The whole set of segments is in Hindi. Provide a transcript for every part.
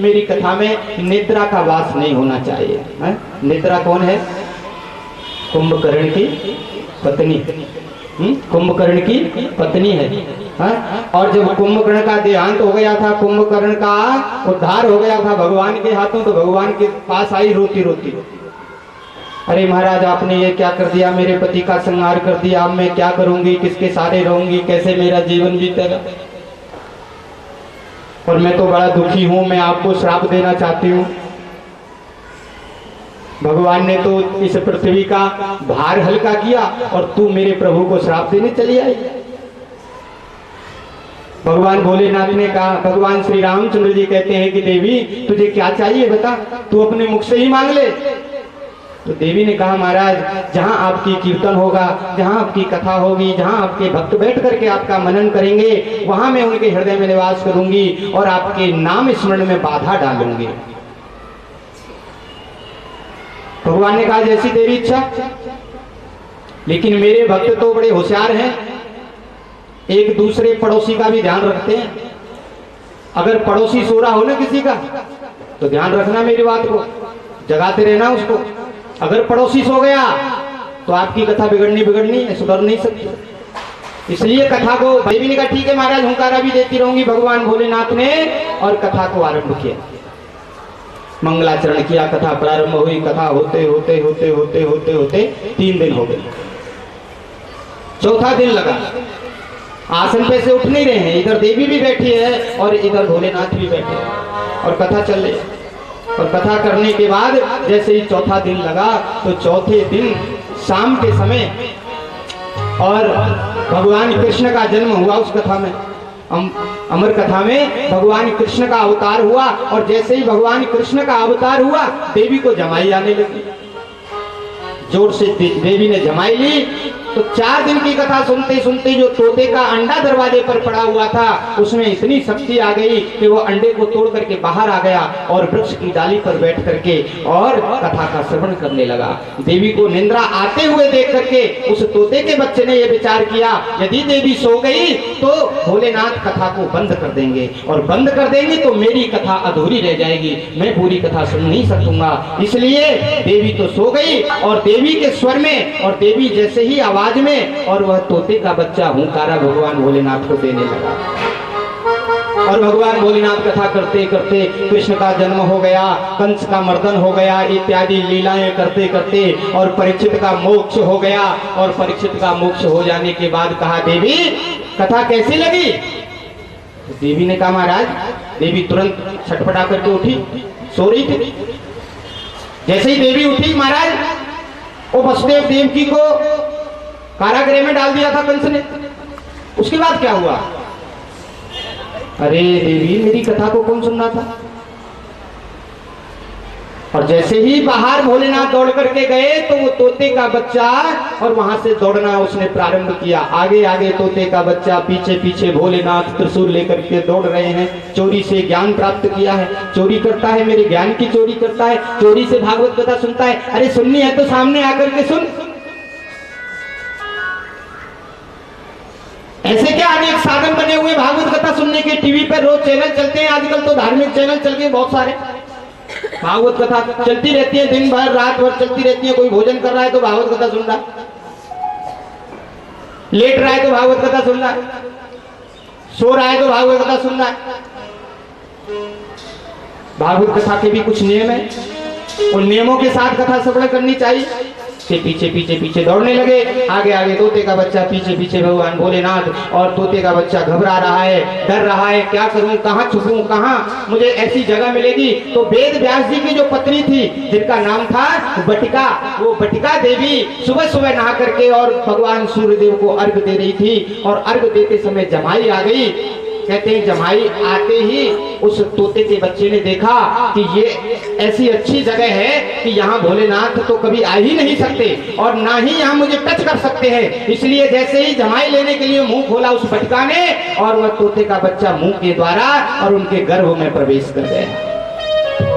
मेरी कथा में निद्रा का वास नहीं होना चाहिए है? निद्रा कौन है? कुंभकर्ण की पत्नी। कुंभकर्ण की पत्नी है। और जब कुंभकर्ण का देहांत हो गया था, कुंभकर्ण का उद्धार हो गया था भगवान के हाथों, तो भगवान के पास आई रोती रोती, अरे महाराज आपने ये क्या कर दिया, मेरे पति का संहार कर दिया, अब मैं क्या करूंगी, किसके सहारे रहूंगी, कैसे मेरा जीवन बीतेगा, और मैं तो बड़ा दुखी हूं, मैं आपको श्राप देना चाहती हूं। भगवान ने तो इस पृथ्वी का भार हल्का किया और तू मेरे प्रभु को श्राप देने चली आई। भगवान भोलेनाथ ने कहा, भगवान श्री रामचंद्र जी कहते हैं कि देवी तुझे क्या चाहिए बता, तू अपने मुख से ही मांग ले। तो देवी ने कहा, महाराज जहां आपकी कीर्तन होगा, जहां आपकी कथा होगी, जहां आपके भक्त बैठ करके आपका मनन करेंगे, वहां मैं उनके हृदय में निवास करूंगी और आपके नाम स्मरण में बाधा डालूंगी। भगवान ने कहा, जैसी तेरी इच्छा, लेकिन मेरे भक्त तो बड़े होशियार हैं, एक दूसरे पड़ोसी का भी ध्यान रखते हैं। अगर पड़ोसी सो रहा हो ना किसी का, तो ध्यान रखना मेरी बात को, जगाते रहना उसको। अगर पड़ोसी सो गया तो आपकी कथा बिगड़नी है, सुधर नहीं सकती। इसलिए कथा को देवी ने कहा, ठीक है महाराज, हुंकारा भी देती रहूंगी। भगवान भोलेनाथ ने और कथा को आरंभ किया, मंगलाचरण किया, कथा प्रारंभ हुई। कथा होते होते होते होते होते होते 3 दिन हो गए। चौथा दिन लगा, आसन पे से उठ नहीं रहे हैं, इधर देवी भी बैठी है और इधर भोलेनाथ भी बैठे हैं और कथा चल रही है। और कथा करने के बाद जैसे ही चौथा दिन लगा, तो चौथे दिन शाम के समय और भगवान कृष्ण का जन्म हुआ उस कथा में। अमर कथा में भगवान कृष्ण का अवतार हुआ, और जैसे ही भगवान कृष्ण का अवतार हुआ, देवी को जमाई आने लगी। जोर से देवी ने जमाई ली, तो 4 दिन की कथा सुनते सुनते जो तोते का अंडा दरवाजे पर पड़ा हुआ था, उसमें इतनी शक्ति आ गई कि वो अंडे को तोड़ करके बाहर आ गया और वृक्ष की डाली पर बैठ करके और कथा का श्रवण करने लगा। देवी को निंद्रा आते हुए देख करके उस तोते के बच्चे ने यह विचार किया, यदि देवी सो गई तो भोलेनाथ कथा को बंद कर देंगे, और बंद कर देंगे तो मेरी कथा अधूरी रह जाएगी, मैं पूरी कथा सुन नहीं सकूंगा। इसलिए देवी तो सो गई, और देवी के स्वर में और देवी जैसे ही आवाज में, और वह तोते का बच्चा हुंकारा भगवान भोलेनाथ को देने लगा। और भगवान भोलेनाथ कथा करते करते कृष्ण का जन्म हो गया, कंस का मर्दन हो गया, इत्यादि लीलाएं करते करते, और परीक्षित का मोक्ष हो गया। और परीक्षित का मोक्ष हो जाने के बाद कहा, देवी कथा कैसी लगी? तो देवी ने कहा, महाराज, देवी तुरंत छटपटा करके उठी, सो रही थी। जैसे ही देवी उठी, महाराज वो वसुदेव देवकी को कारागृह में डाल दिया था कंस ने। उसके बाद क्या हुआ? अरे देवी, मेरी कथा को कौन सुनना था? और जैसे ही बाहर भोलेनाथ दौड़ करके गए, तो वो तोते का बच्चा, और वहां से दौड़ना उसने प्रारंभ किया। आगे आगे तोते का बच्चा, पीछे पीछे भोलेनाथ त्रिशूल लेकर के दौड़ रहे हैं। चोरी से ज्ञान प्राप्त किया है, चोरी करता है, मेरे ज्ञान की चोरी करता है, चोरी से भागवत कथा सुनता है। अरे सुननी है तो सामने आकर के सुन। ऐसे क्या अनेक साधन बने हुए भागवत कथा सुनने के, टीवी पर रोज चैनल चलते हैं, आजकल तो धार्मिक चैनल चल गए बहुत सारे, भागवत कथा चलती रहती है, दिन भर रात भर चलती रहती है। कोई भोजन कर रहा है तो भागवत कथा सुन रहा है। लेट रहा है तो भागवत कथा सुन रहा है, सो रहा है तो भागवत कथा सुन रहा है। भागवत कथा के भी कुछ नियम है, उन नियमों के साथ कथा श्रवण करनी चाहिए। के पीछे पीछे पीछे दौड़ने लगे, आगे आगे तोते का बच्चा, पीछे पीछे भगवान भोलेनाथ, और तोते का बच्चा घबरा रहा है, डर रहा है, क्या करूं, कहाँ छुपूं, कहाँ मुझे ऐसी जगह मिलेगी। तो वेद व्यास जी की जो पत्नी थी जिनका नाम था बटिका, वो बटिका देवी सुबह सुबह नहा करके और भगवान सूर्यदेव को अर्घ दे रही थी, और अर्घ देते समय जमाई आ गई। कहते हैं जमाई आते ही उस तोते के बच्चे ने देखा कि ये ऐसी अच्छी जगह है कि यहाँ भोलेनाथ तो कभी आ ही नहीं सकते और ना ही यहाँ मुझे टच कर सकते हैं। इसलिए जैसे ही जमाई लेने के लिए मुंह खोला उस बटिका ने, और वह तोते का बच्चा मुंह के द्वारा और उनके गर्भ में प्रवेश कर गया।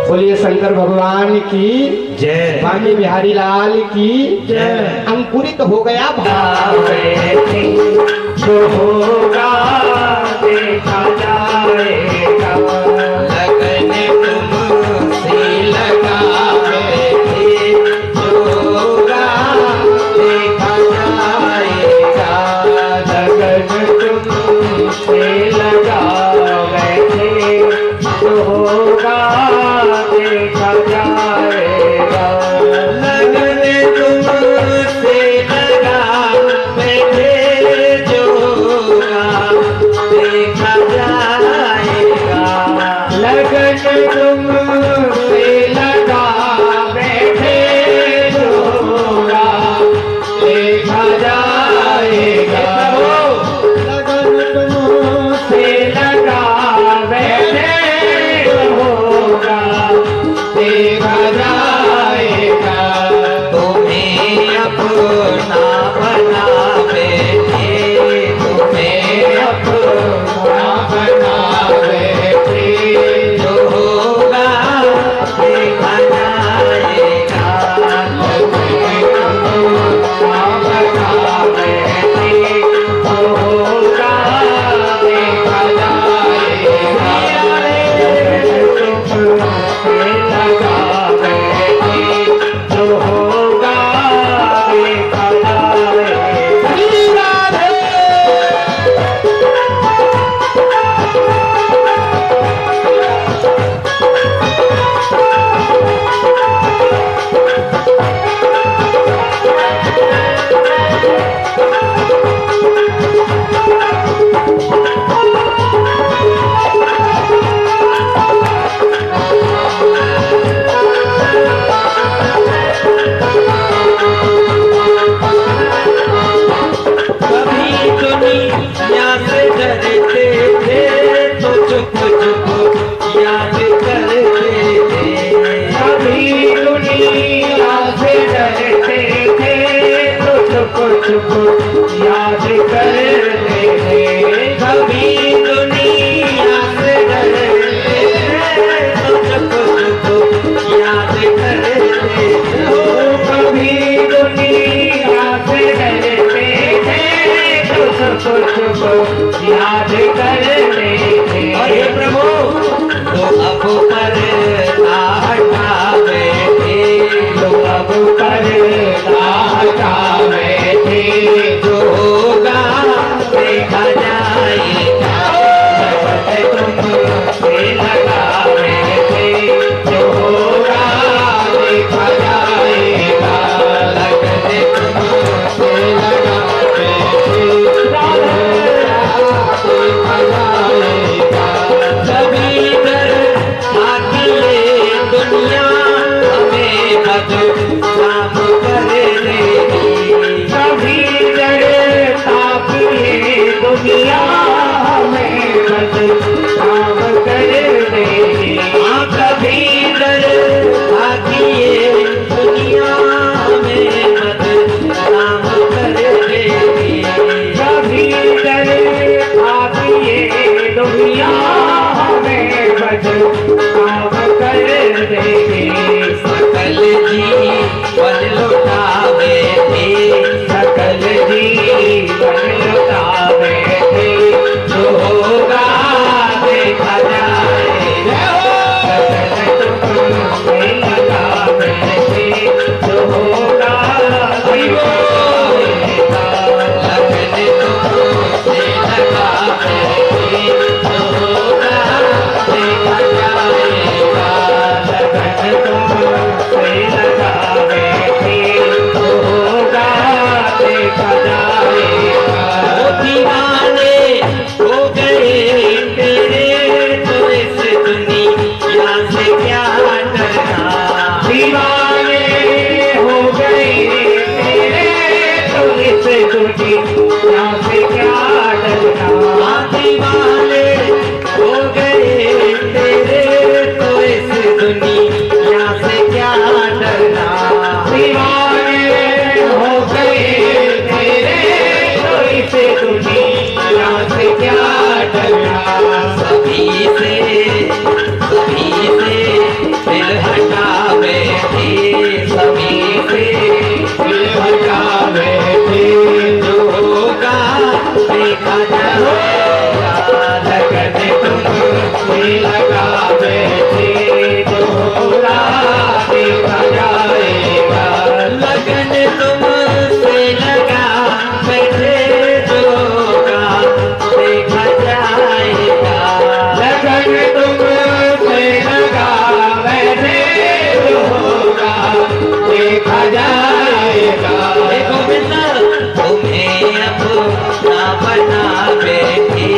बोलिए शंकर भगवान की जय, बांके बिहारी लाल की जय। अंकुरित हो गया भाव, जो होगा देखा जाएगा, लगन तुमसे लगावे, जो होगा देखा जाएगा, लगन तुमसे लगावे, जो होगा देखा जाएगा, लगन तुमसे लगावे, जो होगा देखा जाएगा, लगन तुमसे लगा बैठे, जो होगा देखा जाएगा, लगन तुमसे लगा बैठे, जो होगा देखा जाएगा, तुम्हें अपना बना बैठे, तुम्हें अपना बना बैठे, जो होगा देखा जाएगा, तुम्हें अपना बना बैठे, जो होगा देखा जाएगा, तुमसे लगा बैठे, जो होगा देखा याद करते थे, कभी दुनिया से डरते थे, तो चुप चुप याद करते थे, कभी दुनिया से डरते थे, तो चुप चुप याद करते थे। अरे प्रभु तो अब पर्दा हटावे थे, तो अब पर्दा हटावे थे, जो होगा देखा जाएगा, लगन तुमसे लगावे थे, जो होगा देखा जाएगा, लगन तुमसे लगावे थे, जो होगा देखा जाएगा, सभी कर आखिले दुनिया हमें बदनाम कर देगी, सभी दुनिया हमें बदनाम कर देगी, कभी डर आखिए दुनिया हमें बदनाम कर देगी, कभी डर आखिए दुनिया हमें बदनाम कर देगी, सकल जीवन लुटावे थे, सकल जीवन लुटावे थे, जो होगा देखा जाएगा, सकल तुमसे लगावे थे, जो होगा देखा जाएगा, लगन लगन तुमसे लगा बैठे जो राह देखा जाएगा। लगन तुमसे लगा बैठे जो राह देखा जाएगा। लगन तुमसे लगा बैठे जो राह देखा जाएगा। तुम्हें अपना बना बैठे,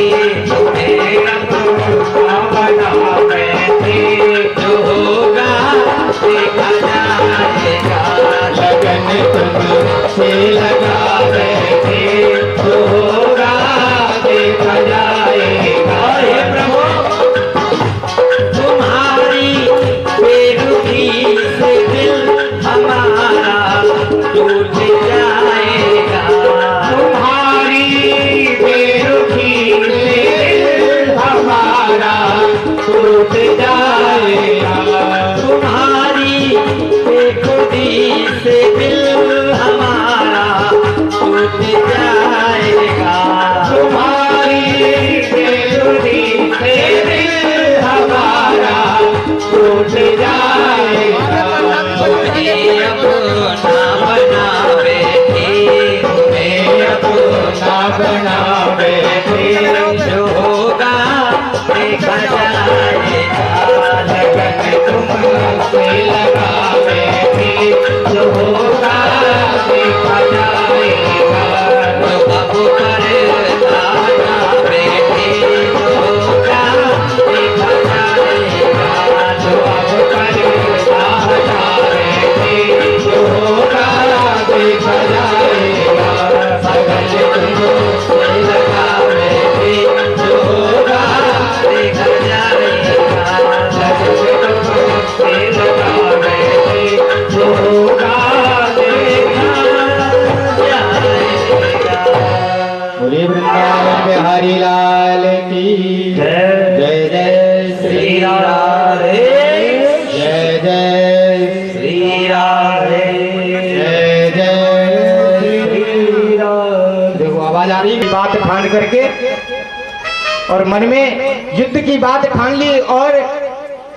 तुम्हें अपना बना बैठे जो होगा देखा जाएगा। लगन तुमसे लगा बैठे जो होगा देखा जाएगा। हे प्रभु तुम्हारी बेरुखी से दिल हमारा टूट जाएगा। तुम्हारी बेरुखी से दिल हमारा टूट जाएगा। तुम्हारी बेखुदी से दिल हमारा टूट जाएगा। तुम्हारी बेखुदी से दिल हमारा टूट जाएगा। तुम्हें अपना बना बैठे, तुम्हें अपना बना बैठे जो होगा देखा जाएगा। लगन तुमसे लगा बैठे जो होगा देखा जाएगा। जो अब करता ना बैठे जो होगा देखा जाएगा। जो अब करता ना बैठे जो होगा देखा जाएगा। लगन तुमसे लगा बैठे जो होगा देखा जाएगा। लगन तुमसे लगा बैठे जो होगा देखा जाएगा। बोलिए वृंदावन बिहारी लाल की जय। जय जय श्री राधे, जय जय श्री राधे, जय जय श्री राधे। देखो आवाज आ रही है। बात ठान करके और मन में युद्ध की बात ठान ली और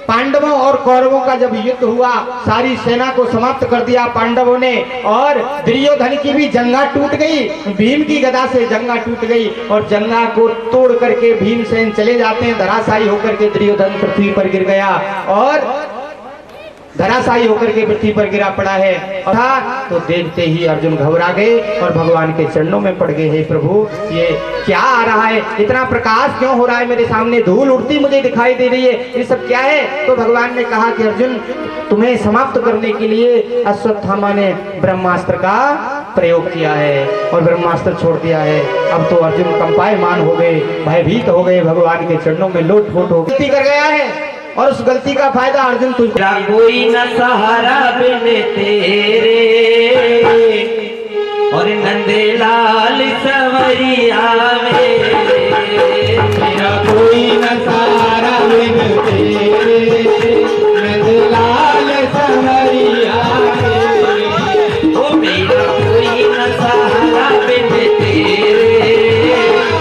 पांडवों और कौरवों का जब युद्ध हुआ सारी सेना को समाप्त कर दिया पांडवों ने और दुर्योधन की भी जंगा टूट गई। भीम की गदा से जंगा टूट गई और जंगा को तोड़ करके भीमसेन चले जाते हैं। धराशायी होकर के दुर्योधन पृथ्वी पर गिर गया और धराशायी होकर के पृथ्वी पर गिरा पड़ा है। तो देखते ही अर्जुन घबरा गए और भगवान के चरणों में पड़ गए। हे प्रभु ये क्या आ रहा है, इतना प्रकाश क्यों हो रहा है मेरे सामने, धूल उड़ती मुझे दिखाई दे रही है, ये सब क्या है। तो भगवान ने कहा कि अर्जुन तुम्हें समाप्त करने के लिए अश्वत्थामा ने ब्रह्मास्त्र का प्रयोग किया है और ब्रह्मास्त्र छोड़ दिया है। अब तो अर्जुन कंपायमान हो गए, भयभीत हो गए, भगवान के चरणों में लोट-पोट हो गलती कर गया है और उस गलती का फायदा अर्जुन तुझ कोई न सहारा बिन तेरे और नंदलाल सवरिया मेरा कोई न सहारा बिन तेरे नंदलाल सवरिया ओ मेरा कोई न सहारा बिन तेरे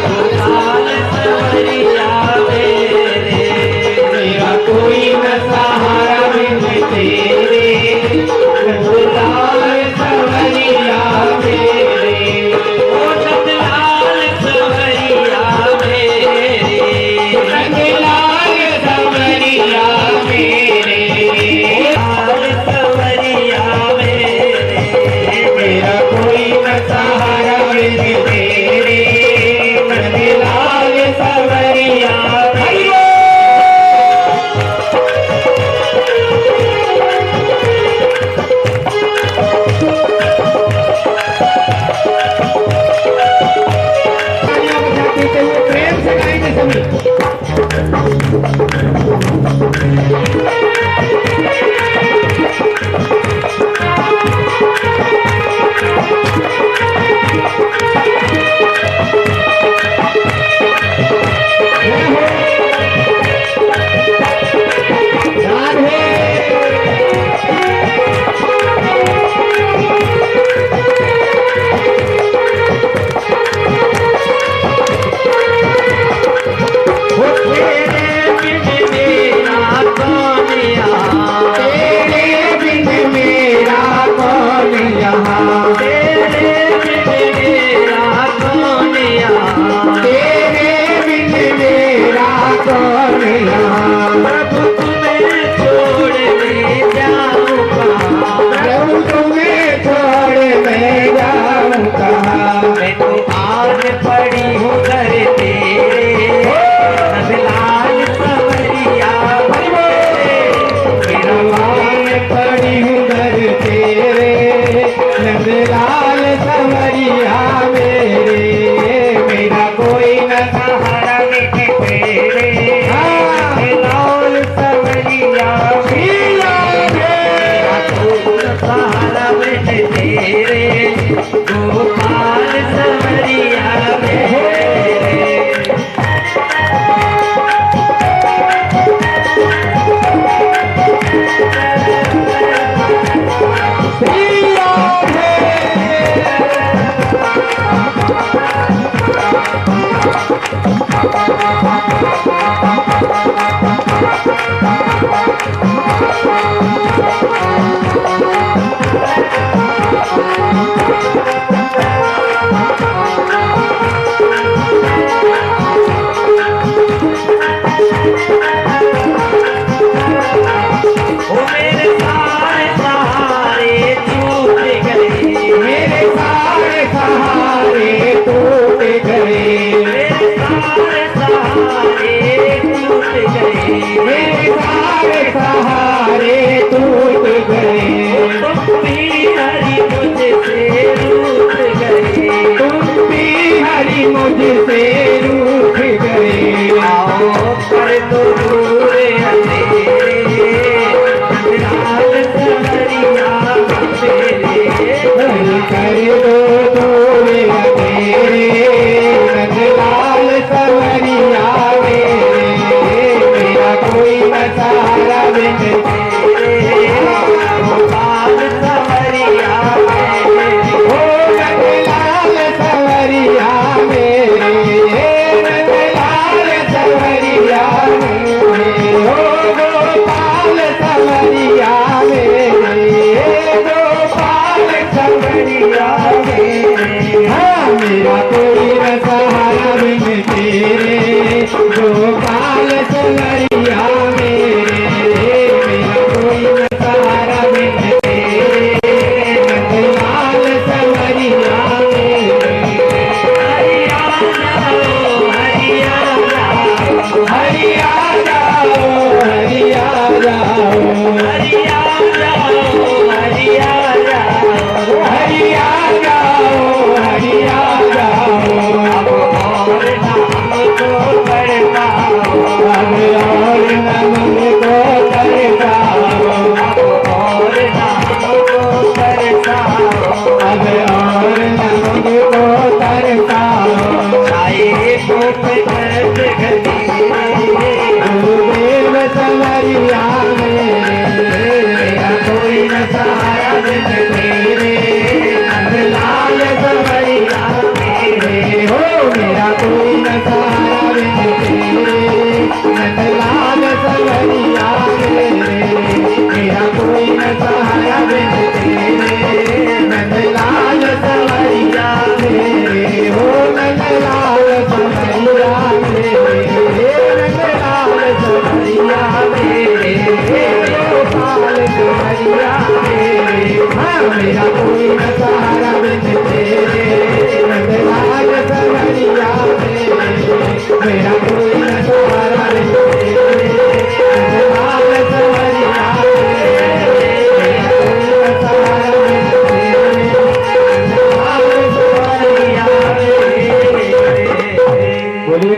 नंदलाल सवरिया मेरा कोई न सहारा बिन तेरे नंदलाल सवरिया मेरे ओ नंदलाल सवरिया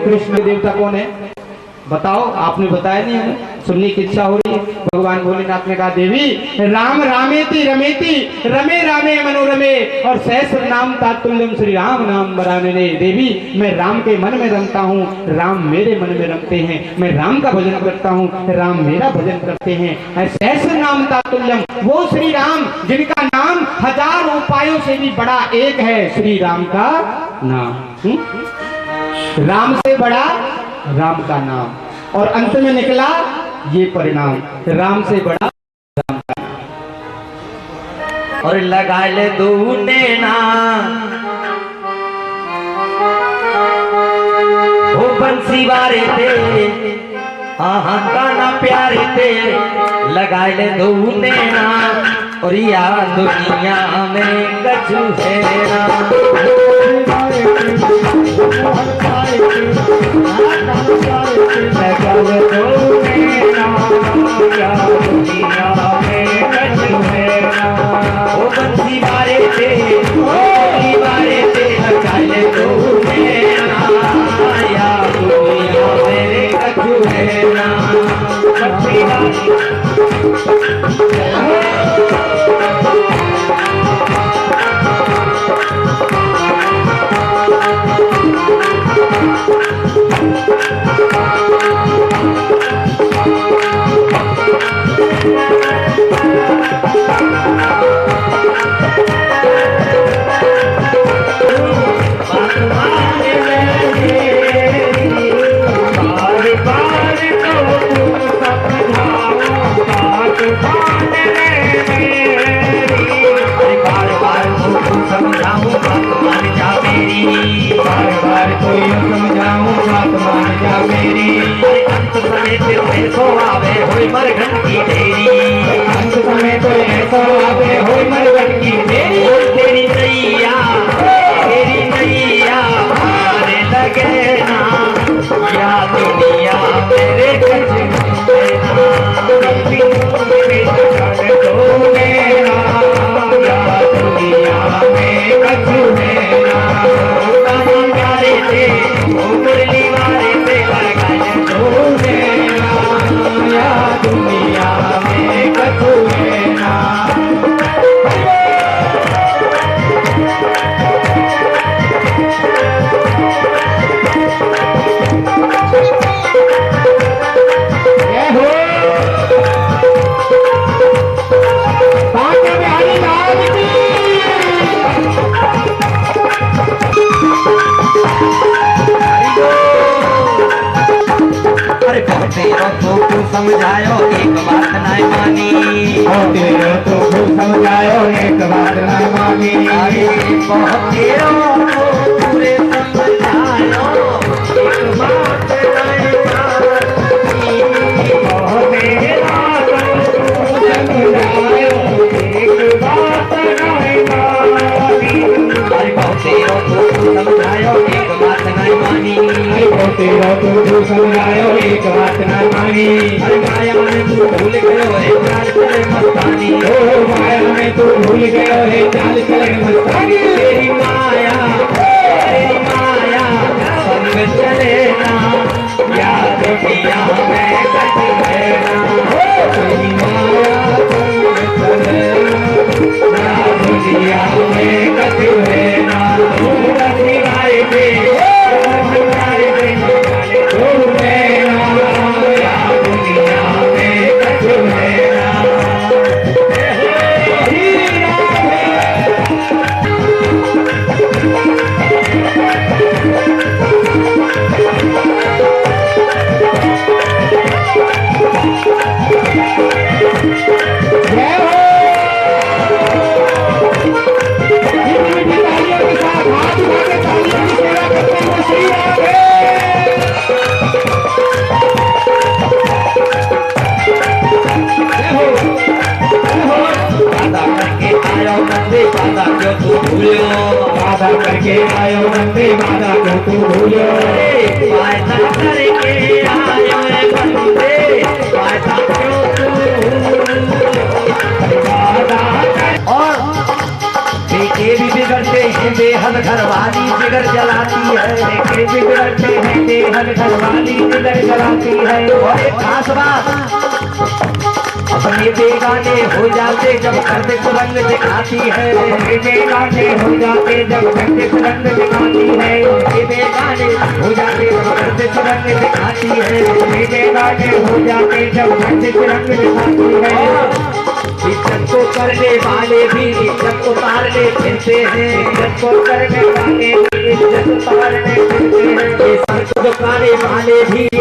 कृष्ण देवता कौन है बताओ, आपने बताया नहीं, हमें सुनने की इच्छा हो रही है। भगवान भोलेनाथ ने कहा देवी राम रामेति रमेति रमे रामे मनोरमे और सहस्र नाम तातुल्यम श्री राम नाम बराने। देवी मैं राम के मन में रमता हूँ, राम मेरे मन में रमते हैं, मैं राम का भजन करता हूँ, राम मेरा भजन करते हैं। सहस्र नाम तातुल्यम वो श्री राम जिनका नाम हजार उपायों से भी बड़ा एक है, श्री राम का नाम। राम से बड़ा राम का नाम, और अंत में निकला ये परिणाम, राम से बड़ा राम का नाम। और लगा ले दूने ना वो बंसी वारे थे, आहा गाना प्यारे थे, लगा ले दूने ना और या दुनिया में कछु है ना। वो बंसी वारे थे, वो वारे थे, लगा ले दूने ना या दुनिया में कछु है ना। बंसी वारे जा मेरी अंत समय फिर ऐसो आवे होई मरघट की देरी अंत समय तो ऐसा आवे हो मरघट की मेरी तेरी नैया मारे लगे ना या दुनिया मेरे कुछ प्यारे थे वो मुरली वाले थे दुनिया में कछु है ना अरे तेरा तो तू समझायो एक बात नहीं मानी तेरे तो खूब समझायो एक बात न मानी अरे तेरा तो पूरे समझायो एक बात नहीं मानी तेरा तो खूब समझायो एक बात नहीं मानी अरे तेरा तो तू समझायो एक बात नहीं मानी तेरा तो खूब समझायो एक बात न मानी अरे माया में तू भूल गयो है चाल चले मस्तानी ओ माया में तू भूल गयो है चाल चले मस्तानी तेरी माया संग चले ना या दुनिया में कट है ना तेरी माया संग चले ना दुनिया में कछु है ना तू सिवाय दे सिवाय दे तू मेरा या दुनिया में कछु है ना जय हो तालियों के साथ हाथ उठा के तालियों की सेवा करते हुए श्री राधे वादा करके आयो बंदे वादा क्यों तू भूलो वादा करके आयो बंदे वादा को तू भूलो वादा करके आयो बंदे वादा क्यों तू और बेटे भी बिगड़ते हैं बेहद घरवाली जिगर जलाती है बेटे बिगड़ते हैं बेहद घरवाली जिगर जलाती है और एक खास बात अपने बेगाने हो जाते जब करते रंग दिखाती है बेगाने हो जाते जब घंटे रंग दिखाती है बेगाने हो जाते जब करते रंग दिखाती है बेगाने हो जाते जब घंटे रंग दिखाती है इज्जत को करने वाले भी इज्जत उतारने फिरते हैं इज्जत को करने वाले भी इज्जत उतारने फिरते हैं दुकाने वाले भी